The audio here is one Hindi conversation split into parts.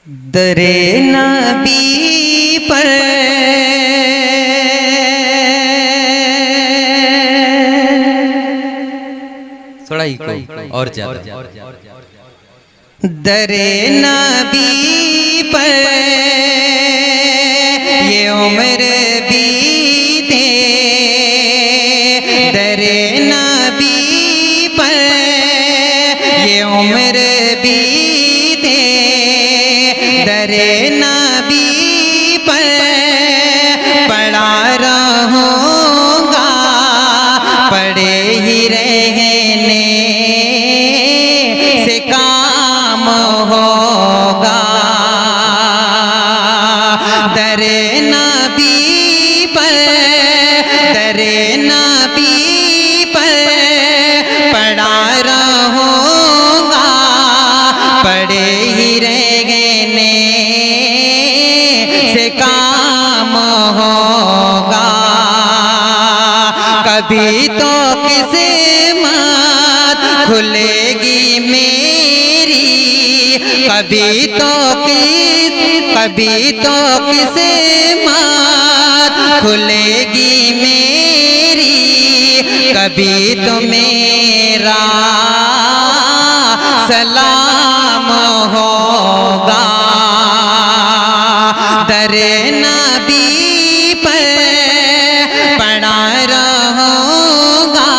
दरे नबी पर थोड़ा ही और ज्यादा दरे नबी पर ये उम्र बीते दरे नबी पर ये उम्र बीते दरे नबी पर पड़ा रहूँगा पड़े ही रहने से काम होगा दरे नबी पर दरे नबी पर पड़ा रहूँगा पड़े ही रहने से काम होगा कभी तो किस्मत खुलेगी मेरी कभी तो किस्मत खुलेगी मेरी कभी तो मेरा सलाम होगा दरे नबी पर पड़ा रहूँगा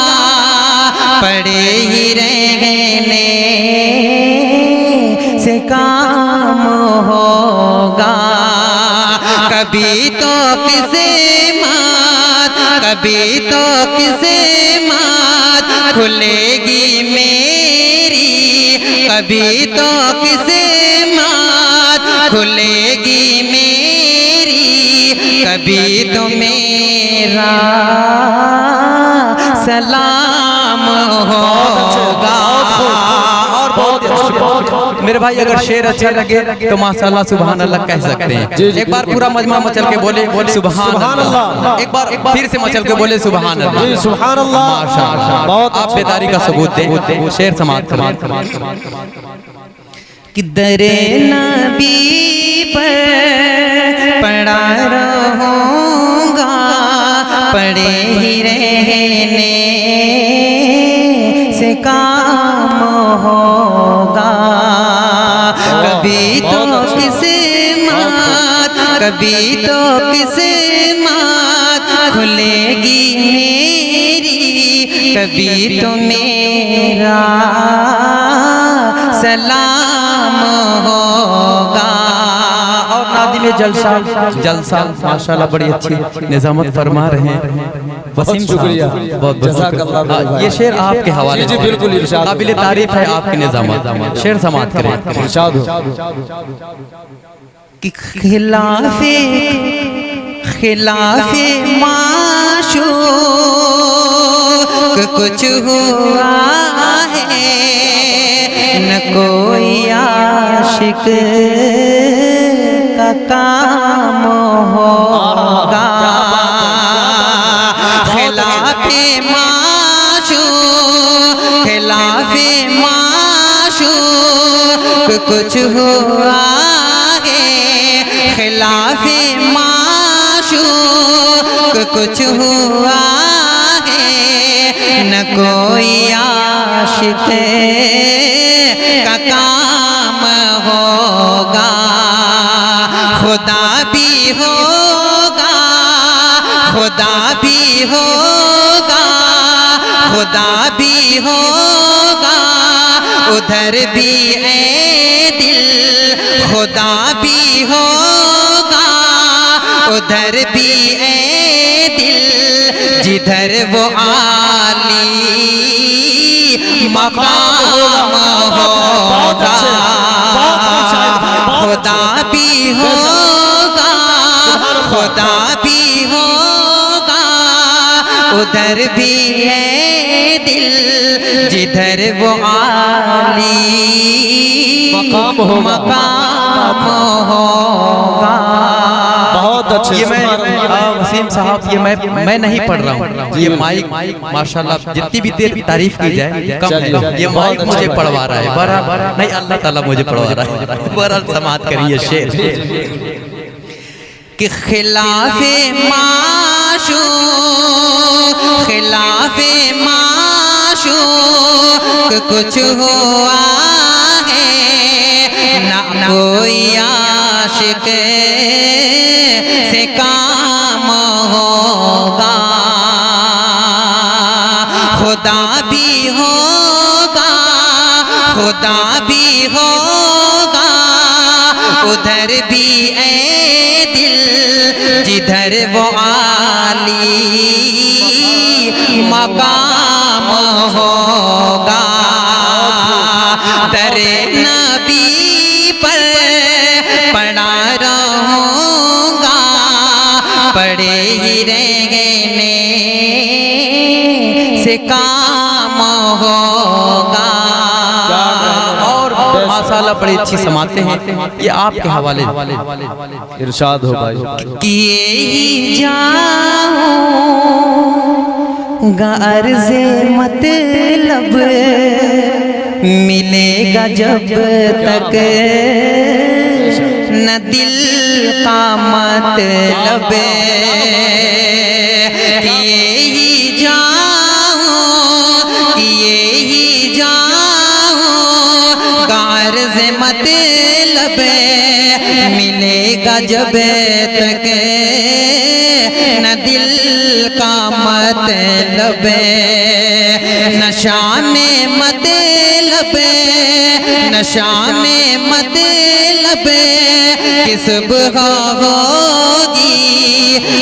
पड़े ही रहने से काम होगा कभी तो किस्मत खुलेगी मेरी कभी तो किस्मत खुलेगी मेरी कभी तो मेरा सलाम होगा। मेरे भाई अगर शेर अच्छा लगे तो माशाल्लाह सुभान अल्लाह कह सकते हैं। एक बार पूरा मजमा मचल के बोले सुभान अल्लाह। एक बार फिर से मचल के बोले सुभान अल्लाह। सुभान अल्लाह माशाअल्लाह। आप बेदारी का सबूत दें। शेर समाप्त करें कि दरे नबी पर पड़ा रहूँगा पड़े ही रहने से काम होगा कभी तो किस्मत खुलेगी मेरी कभी तो मेरा सलाम होगा। और नादिम जलसा माशाल्लाह बड़ी अच्छी निजामत फरमा रहे हैं। वसीम शुक्रिया बहुत बहुत। ये शेर आपके हवाले से बिल्कुल काबिल तारीफ है आपकी निजामत। शेर समाप्त करें इरशाद कि खिलाफे माशूक कुछ हुआ है न कोई आशिक का काम होगा खिलाफे माशूक कुछ हुआ खिलाफे माशूक कुछ हुआ है न कोई आशिक का काम होगा खुदा भी होगा उधर भी ए दिल खुदा भी होगा उधर भी ए दिल जिधर वो आली मकाम होगा खुदा भी होगा उधर भी है दिल जिधर वो आली मकाम होगा। बहुत अच्छे। ये मैं वसीम साहब, ये मैं नहीं पढ़ रहा हूँ, ये माइक माशाल्लाह जितनी भी देर तारीफ की जाए कम है। ये माइक मुझे पढ़वा रहा है, बराबर नहीं, अल्लाह ताला मुझे पढ़वा रहा है। बहरहाल समात करिए शेर कि खिलाफे माशूक, खिलाफे माशूक कुछ हुआ है ना कोई आशिक से काम होगा, खुदा भी होगा, खुदा भी होगा उधर भी ऐ दिल जिधर वो आली मकाम होगा। दरे नबी पर पड़ा रहूँगा, पड़े ही रहने से काम होगा। और माशाल्लाह बड़ी अच्छी समाते हैं, ये आपके हवाले इरशाद हो भाई। किए ही जाऊंगा अर्ज़े मतलब मिलेगा जब तक न दिल का मतलब, किए ही जाऊं, किए ही जाऊं अर्ज़े मतलब मिलेगा जब तक न दिल का मतलब, नशा में मतलब, नशा में मतलब किस सुबह होगी,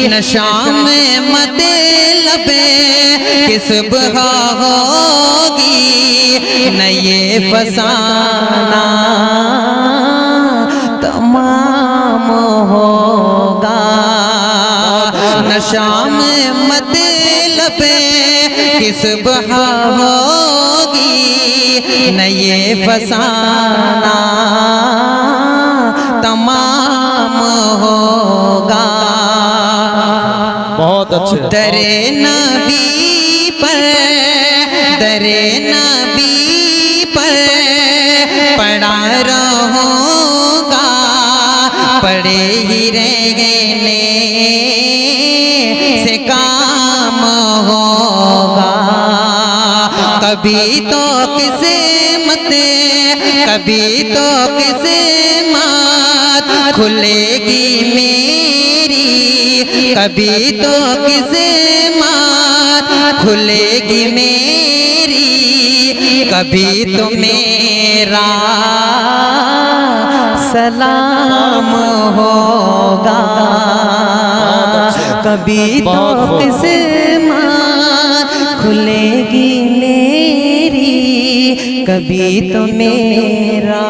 नशा में मतलब किस सुबह होगी, न ये फसाना तमाम होगा। नशा में मतलब किस सुबह होगी, न ये फसाना तमाम होगा। बहुत अच्छे। दरे नबी पर, दरे नबी पर पड़ा रहूँगा, पड़े ही रहने से काम होगा। कभी तो किस्मत, कभी तो किस्मत खुलेगी मेरी, कभी तो किस्मत खुलेगी मेरी, कभी तो मेरा सलाम होगा। कभी तो किस्मत खुलेगी मेरी, कभी तो मेरा